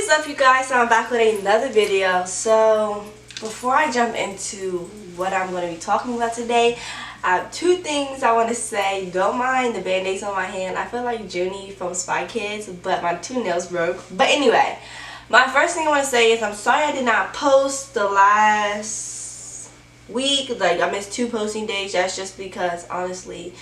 is up, you guys? So I'm back with another video. So before I jump into what I'm going to be talking about today, I have two things I want to say. Don't mind the band-aids on my hand. I feel like Junie from Spy Kids, but my two nails broke. But anyway, my first thing I want to say is I'm sorry I did not post the last week. Like, I missed 2 posting days. That's just because, honestly,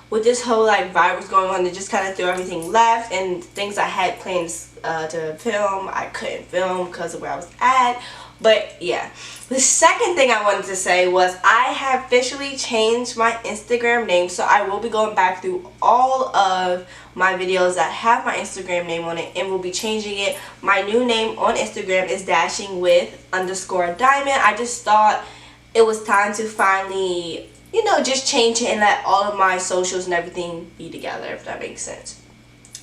with this whole virus going on, it just kind of threw everything left, and things I had planned to film, I couldn't film because of where I was at. But yeah, the second thing I wanted to say was I have officially changed my Instagram name, so I will be going back through all of my videos that have my Instagram name on it and will be changing it. My new name on Instagram is dashingwith_diamond. I just thought it was time to finally, you know, just change it and let all of my socials and everything be together, if that makes sense.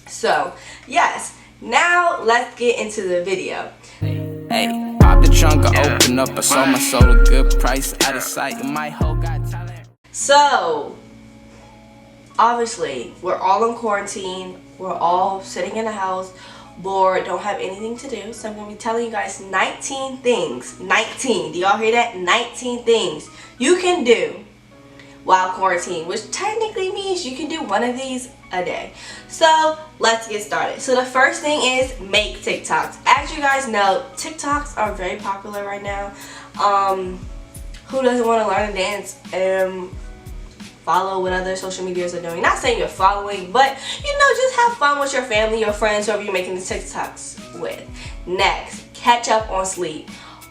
So yes, now let's get into the video. Hey, pop the trunk, I open up, I sold my soul a good price, out of sight, my whole got talent. So obviously we're all in quarantine, we're all sitting in the house, bored, don't have anything to do. So I'm gonna be telling you guys 19 things. 19, do y'all hear that? 19 things you can do while quarantine, which technically means you can do one of these a day. So let's get started. So the first thing is make TikToks. As you guys know, TikToks are very popular right now. Who doesn't want to learn to dance and follow what other social medias are doing? Not saying you're following, but you know, just have fun with your family, your friends, whoever you're making the TikToks with. Next, catch up on sleep.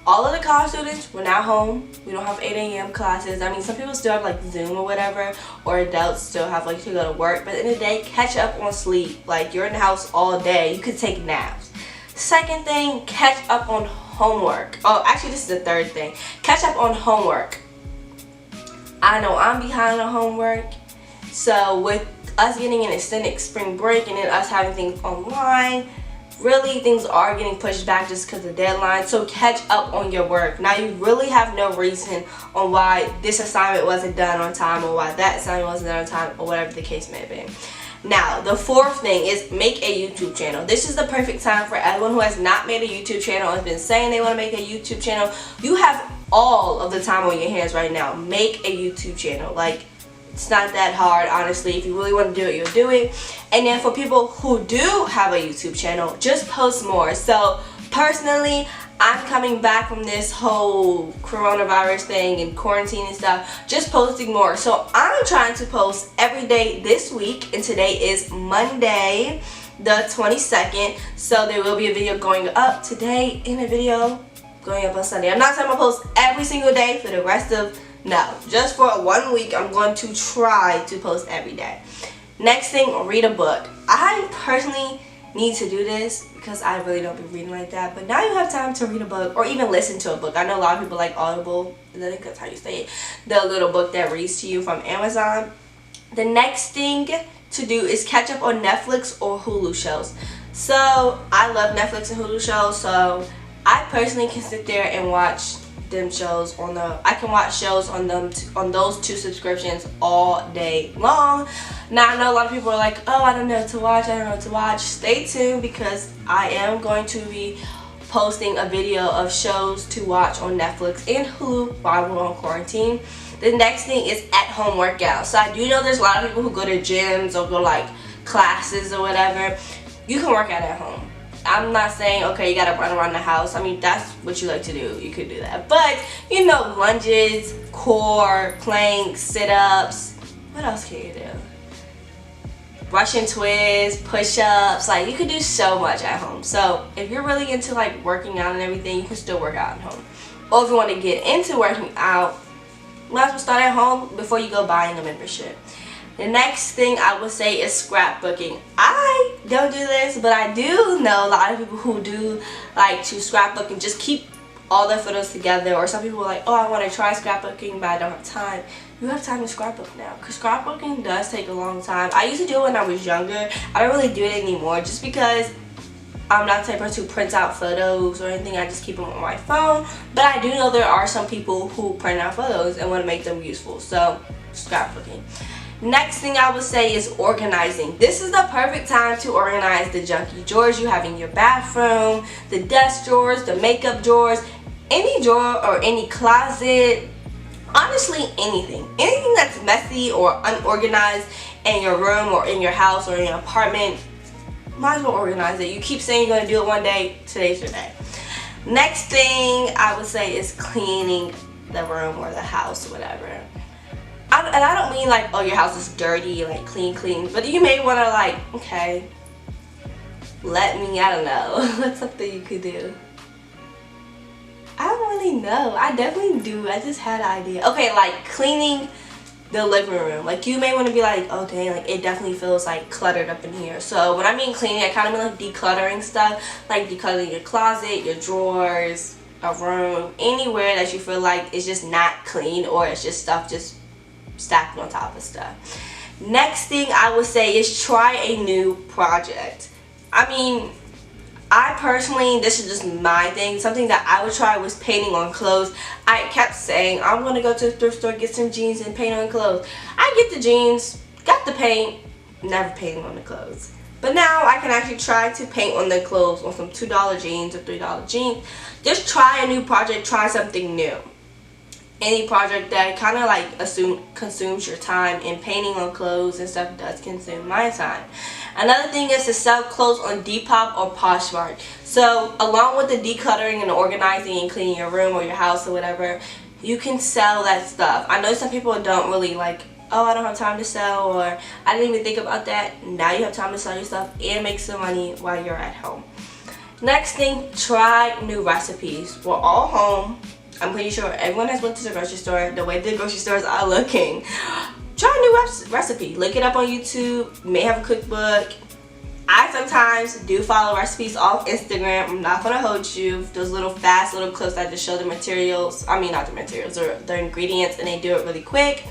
All of the college students, we're now home. We don't have 8 a.m. classes. I mean, some people still have Zoom or whatever, or adults still have to go to work. But at the end of the day, catch up on sleep. You're in the house all day. You could take naps. Second thing, catch up on homework. Oh, actually, this is the third thing. Catch up on homework. I know I'm behind on homework. So with us getting an extended spring break and then us having things online, really things are getting pushed back just because of deadlines. So catch up on your work. Now you really have no reason on why this assignment wasn't done on time, or why that assignment wasn't done on time, or whatever the case may be. Now the fourth thing is make a YouTube channel. This is the perfect time for everyone who has not made a YouTube channel and has been saying they want to make a YouTube channel. You have all of the time on your hands right now. Make a YouTube channel. It's not that hard, honestly. If you really want to do it, you'll do it. And then for people who do have a YouTube channel, just post more. So personally, I'm coming back from this whole coronavirus thing and quarantine and stuff, just posting more. So I'm trying to post every day this week, and today is Monday the 22nd. So there will be a video going up today and a video going up on Sunday. I'm not saying I'm going to post every single day for the rest of, no, just for 1 week, I'm going to try to post every day. Next thing, read a book. I personally need to do this because I really don't be reading like that. But now you have time to read a book or even listen to a book. I know a lot of people like Audible. I think that's how you say it. The little book that reads to you from Amazon. The next thing to do is catch up on Netflix or Hulu shows. So I love Netflix and Hulu shows. So I personally can sit there and watch them shows on I can watch shows on on those 2 subscriptions all day long. Now I know a lot of people are like, oh, I don't know what to watch, I don't know what to watch. Stay tuned, because I am going to be posting a video of shows to watch on Netflix and Hulu while we're on quarantine. The next thing is at home workouts. So I do know there's a lot of people who go to gyms or go classes or whatever. You can work out at home. I'm not saying, okay, you gotta run around the house. I mean, that's what you like to do. You could do that. But, you know, lunges, core, planks, sit-ups. What else can you do? Russian twists, push-ups. You could do so much at home. So, if you're really into, working out and everything, you can still work out at home. Or if you want to get into working out, might as well start at home before you go buying a membership. The next thing I would say is scrapbooking. I don't do this, but I do know a lot of people who do like to scrapbook and just keep all their photos together. Or some people are like, oh, I want to try scrapbooking, but I don't have time. You have time to scrapbook now, because scrapbooking does take a long time. I used to do it when I was younger. I don't really do it anymore just because I'm not the type of person who prints out photos or anything. I just keep them on my phone. But I do know there are some people who print out photos and want to make them useful. So scrapbooking. Next thing I would say is organizing. This is the perfect time to organize the junky drawers you have in your bathroom, the desk drawers, the makeup drawers, any drawer or any closet. Honestly, anything that's messy or unorganized in your room or in your house or in your apartment, might as well organize it. You keep saying you're gonna do it one day, today's your day. Next thing I would say is cleaning the room or the house or whatever. And I don't mean like, oh, your house is dirty, like clean, but you may want to like, okay, I don't know, what's something you could do? I don't really know. I definitely do. I just had an idea. Okay, like cleaning the living room. Like you may want to be like, oh dang, like it definitely feels like cluttered up in here. So when I mean cleaning, I kind of mean like decluttering stuff, like decluttering your closet, your drawers, a room, anywhere that you feel like it's just not clean or it's just stuff just stacked on top of stuff. Next thing I would say is try a new project. I mean, I personally, this is just my thing, something that I would try was painting on clothes. I kept saying I'm gonna go to the thrift store, get some jeans and paint on clothes. I get the jeans, got the paint, never painting on the clothes. But now I can actually try to paint on the clothes on some $2 jeans or $3 jeans. Just try a new project, try something new. Any project that kind of like consumes your time, and painting on clothes and stuff does consume my time. Another thing is to sell clothes on Depop or Poshmark. So along with the decluttering and organizing and cleaning your room or your house or whatever, you can sell that stuff. I know some people don't really like, oh, I don't have time to sell, or I didn't even think about that. Now you have time to sell your stuff and make some money while you're at home. Next thing, try new recipes. We're all home. I'm pretty sure everyone has went to the grocery store the way the grocery stores are looking. Try a new recipe. Look it up on YouTube. You may have a cookbook. I sometimes do follow recipes off Instagram. I'm not gonna hold you. Those little fast little clips that just show the materials. I mean, not the materials, or the ingredients, and they do it really quick.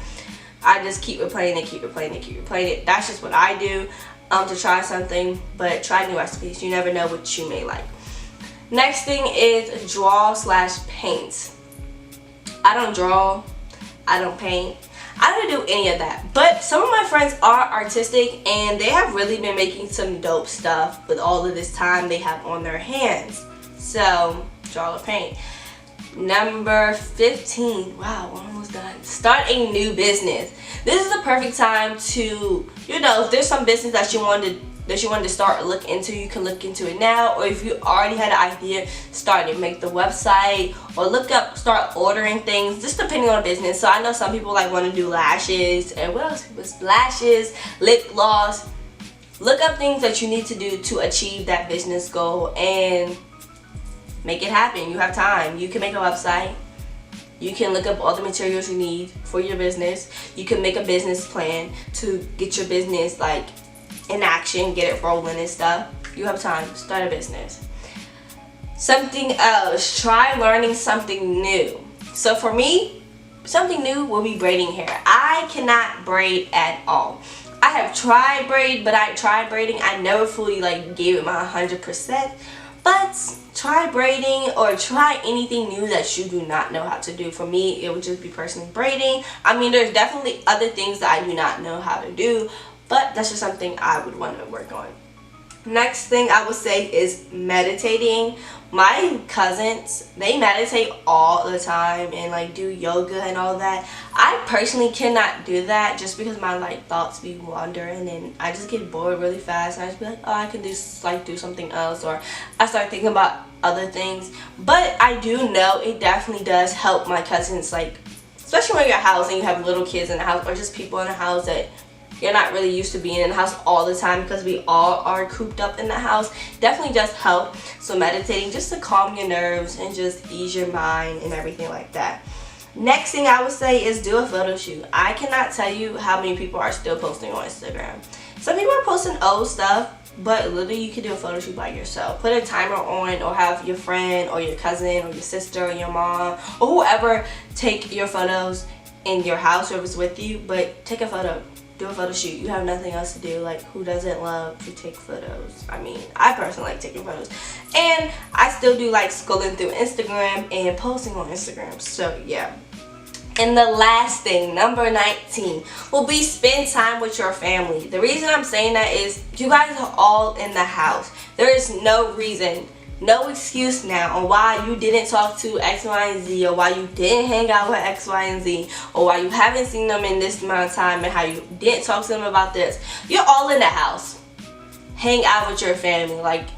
I just keep replaying it. That's just what I do to try something. But try new recipes. You never know what you may like. Next thing is draw/paint. I don't draw. I don't paint. I don't do any of that, but some of my friends are artistic and they have really been making some dope stuff with all of this time they have on their hands. So draw or paint. Number 15. Wow, we're almost done. Start a new business. This is the perfect time to, if there's some business that you wanted to start or look into, you can look into it now. Or if you already had an idea, start to make the website or start ordering things, just depending on the business. So I know some people like want to do lashes, and what else? Lashes, lip gloss. Look up things that you need to do to achieve that business goal and make it happen. You have time. You can make a website. You can look up all the materials you need for your business. You can make a business plan to get your business in action, get it rolling and stuff. You have time. Start a business. Something else. Try learning something new. So for me, something new will be braiding hair. I cannot braid at all. I have tried braiding. I never fully gave it my 100%. But try braiding or try anything new that you do not know how to do. For me, it would just be personally braiding. I mean, there's definitely other things that I do not know how to do, but that's just something I would want to work on. Next thing I would say is meditating. My cousins, they meditate all the time and do yoga and all that. I personally cannot do that just because my thoughts be wandering and I just get bored really fast, and I just be like, oh, I can do something else, or I start thinking about other things. But I do know it definitely does help my cousins, especially when you're at house and you have little kids in the house or just people in the house that you're not really used to being in the house all the time, because we all are cooped up in the house. Definitely does help. So meditating just to calm your nerves and just ease your mind and everything like that. Next thing I would say is do a photo shoot. I cannot tell you how many people are still posting on Instagram. Some people are posting old stuff, but literally you can do a photo shoot by yourself. Put a timer on, or have your friend or your cousin or your sister or your mom or whoever take your photos in your house, or if it's with you, but take a photo. Do a photo shoot. You have nothing else to do. Who doesn't love to take photos? I mean, I personally like taking photos, and I still do scrolling through Instagram and posting on Instagram. So yeah, And the last thing, number 19, will be spend time with your family. The reason I'm saying that is you guys are all in the house. There is no reason, no excuse now on why you didn't talk to X, Y, and Z, or why you didn't hang out with X, Y, and Z, or why you haven't seen them in this amount of time, and how you didn't talk to them about this. You're all in the house. Hang out with your family. Like,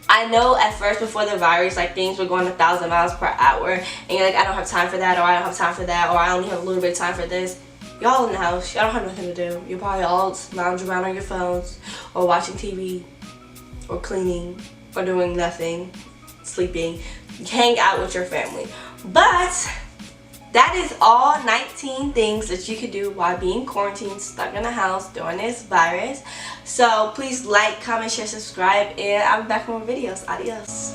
I know at first before the virus, like, things were going 1,000 miles per hour, and you're like, I don't have time for that, or I don't have time for that, or I only have a little bit of time for this. Y'all in the house. Y'all don't have nothing to do. You're probably all lounging around on your phones, or watching TV, or cleaning, or doing nothing, sleeping. Hang out with your family. But that is all 19 things that you could do while being quarantined, stuck in the house during this virus. So please like, comment, share, subscribe, and I'll be back with more videos. Adios.